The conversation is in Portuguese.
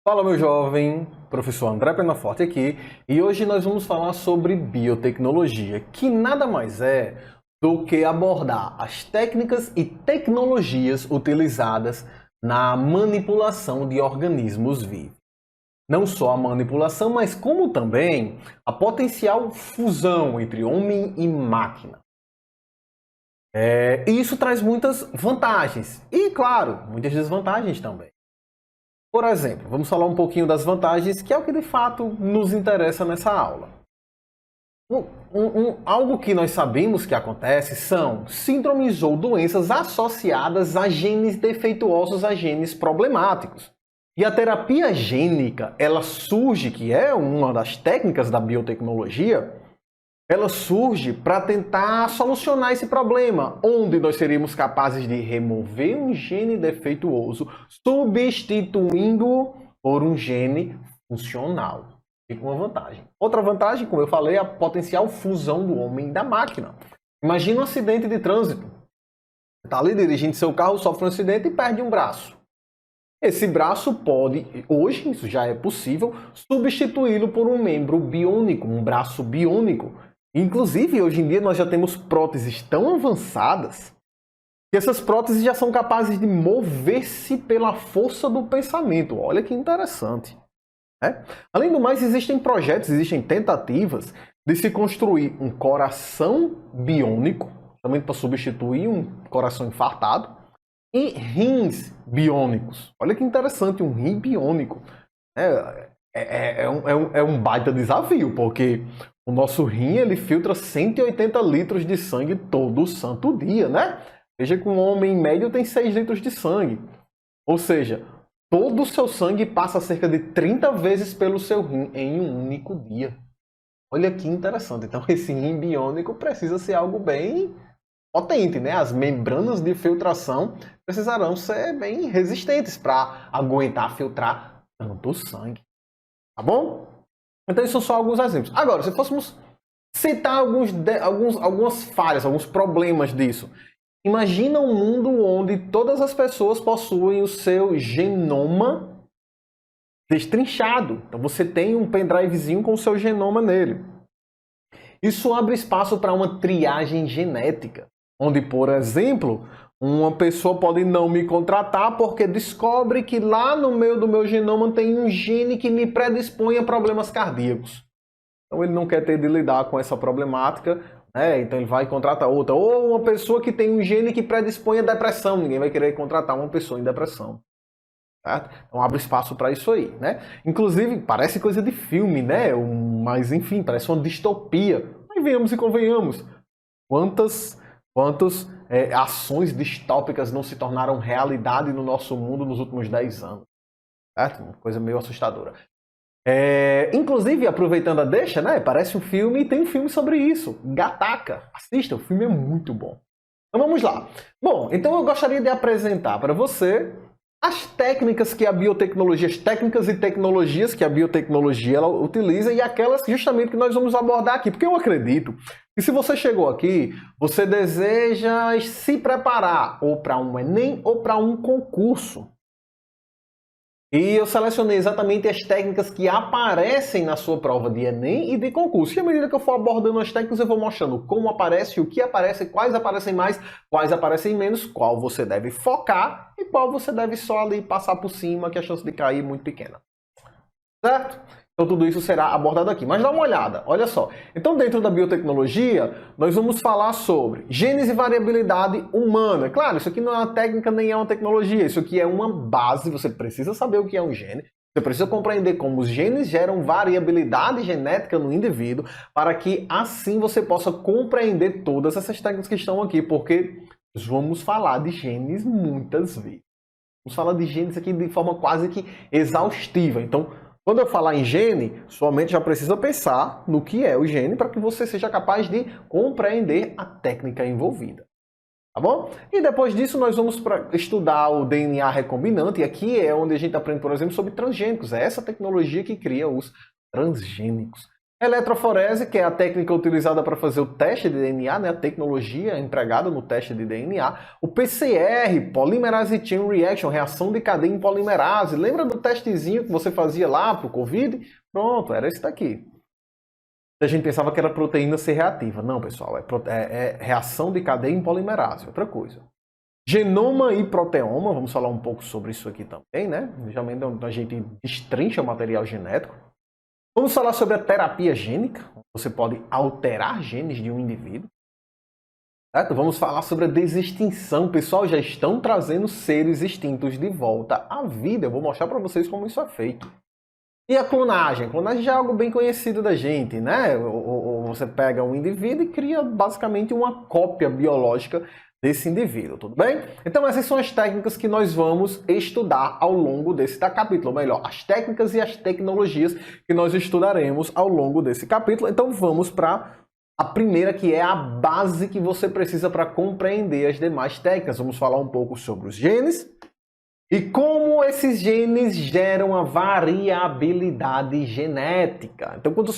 Fala, meu jovem, professor André Penaforte aqui, e hoje nós vamos falar sobre biotecnologia, que nada mais é do que abordar as técnicas e tecnologias utilizadas na manipulação de organismos vivos. Não só a manipulação, mas como também a potencial fusão entre homem e máquina. E isso traz muitas vantagens e, claro, muitas desvantagens também. Por exemplo, vamos falar um pouquinho das vantagens, que é o que de fato nos interessa nessa aula. Algo que nós sabemos que acontece são síndromes ou doenças associadas a genes defeituosos, a genes problemáticos. E a terapia gênica, ela surge, que é uma das técnicas da biotecnologia, ela surge para tentar solucionar esse problema, onde nós seríamos capazes de remover um gene defeituoso, substituindo-o por um gene funcional. Fica uma vantagem. Outra vantagem, como eu falei, é a potencial fusão do homem e da máquina. Imagina um acidente de trânsito. Você está ali dirigindo seu carro, sofre um acidente e perde um braço. Esse braço pode, hoje isso já é possível, substituí-lo por um membro biônico, um braço biônico. Inclusive, hoje em dia, nós já temos próteses tão avançadas que essas próteses já são capazes de mover-se pela força do pensamento. Olha que interessante. Além do mais, existem projetos, existem tentativas de se construir um coração biônico, também para substituir um coração infartado, e rins biônicos. Olha que interessante, um rim biônico. É um baita desafio, porque o nosso rim ele filtra 180 litros de sangue todo santo dia, né? Veja que um homem em médio tem 6 litros de sangue. Ou seja, todo o seu sangue passa cerca de 30 vezes pelo seu rim em um único dia. Olha que interessante. Então esse rim biônico precisa ser algo bem potente, né? As membranas de filtração precisarão ser bem resistentes para aguentar filtrar tanto sangue. Tá bom? Então, isso são só alguns exemplos. Agora, se fôssemos citar algumas falhas, alguns problemas disso. Imagina um mundo onde todas as pessoas possuem o seu genoma destrinchado. Então, você tem um pendrivezinho com o seu genoma nele. Isso abre espaço para uma triagem genética, onde, por exemplo, uma pessoa pode não me contratar porque descobre que lá no meio do meu genoma tem um gene que me predispõe a problemas cardíacos. Então ele não quer ter de lidar com essa problemática, né? Então ele vai contratar outra. Ou uma pessoa que tem um gene que predispõe a depressão. Ninguém vai querer contratar uma pessoa em depressão. Certo? Então abre espaço para isso aí, né? Inclusive, parece coisa de filme, né? Mas enfim, parece uma distopia. Mas venhamos e convenhamos. Quantas ações distópicas não se tornaram realidade no nosso mundo nos últimos 10 anos? Certo? Uma coisa meio assustadora. Inclusive, aproveitando a deixa, né? Parece um filme e tem um filme sobre isso. Gataca. Assista, o filme é muito bom. Então vamos lá. Bom, então eu gostaria de apresentar para você as técnicas que a biotecnologia, as técnicas e tecnologias que a biotecnologia ela utiliza e aquelas justamente que nós vamos abordar aqui. Porque eu acredito que se você chegou aqui, você deseja se preparar ou para um Enem ou para um concurso. E eu selecionei exatamente as técnicas que aparecem na sua prova de Enem e de concurso. E à medida que eu for abordando as técnicas, eu vou mostrando como aparece, o que aparece, quais aparecem mais, quais aparecem menos, qual você deve focar e qual você deve só ali passar por cima, que a chance de cair é muito pequena. Certo? Então tudo isso será abordado aqui. Mas dá uma olhada, olha só. Então dentro da biotecnologia, nós vamos falar sobre genes e variabilidade humana. Claro, isso aqui não é uma técnica nem é uma tecnologia. Isso aqui é uma base, você precisa saber o que é um gene. Você precisa compreender como os genes geram variabilidade genética no indivíduo para que assim você possa compreender todas essas técnicas que estão aqui. Porque vamos falar de genes muitas vezes. Vamos falar de genes aqui de forma quase que exaustiva. Então, quando eu falar em gene, sua mente já precisa pensar no que é o gene para que você seja capaz de compreender a técnica envolvida. Tá bom? E depois disso nós vamos estudar o DNA recombinante, e aqui é onde a gente aprende, por exemplo, sobre transgênicos. É essa tecnologia que cria os transgênicos. Eletroforese, que é a técnica utilizada para fazer o teste de DNA, né? A tecnologia empregada no teste de DNA. O PCR, Polymerase Chain Reaction, reação de cadeia em polimerase. Lembra do testezinho que você fazia lá para o Covid? Pronto, era esse daqui. A gente pensava que era proteína C reativa. Não, pessoal, é reação de cadeia em polimerase, outra coisa. Genoma e proteoma, vamos falar um pouco sobre isso aqui também, né? Geralmente a gente destrincha o material genético. Vamos falar sobre a terapia gênica. Você pode alterar genes de um indivíduo. Certo? Vamos falar sobre a desextinção. Pessoal, já estão trazendo seres extintos de volta à vida. Eu vou mostrar para vocês como isso é feito. E a clonagem? Clonagem já é algo bem conhecido da gente, né? Você pega um indivíduo e cria basicamente uma cópia biológica desse indivíduo, tudo bem? Então essas são as técnicas que nós vamos estudar ao longo desse capítulo, ou melhor, as técnicas e as tecnologias que nós estudaremos ao longo desse capítulo. Então vamos para a primeira, que é a base que você precisa para compreender as demais técnicas. Vamos falar um pouco sobre os genes e como esses genes geram a variabilidade genética. Então quando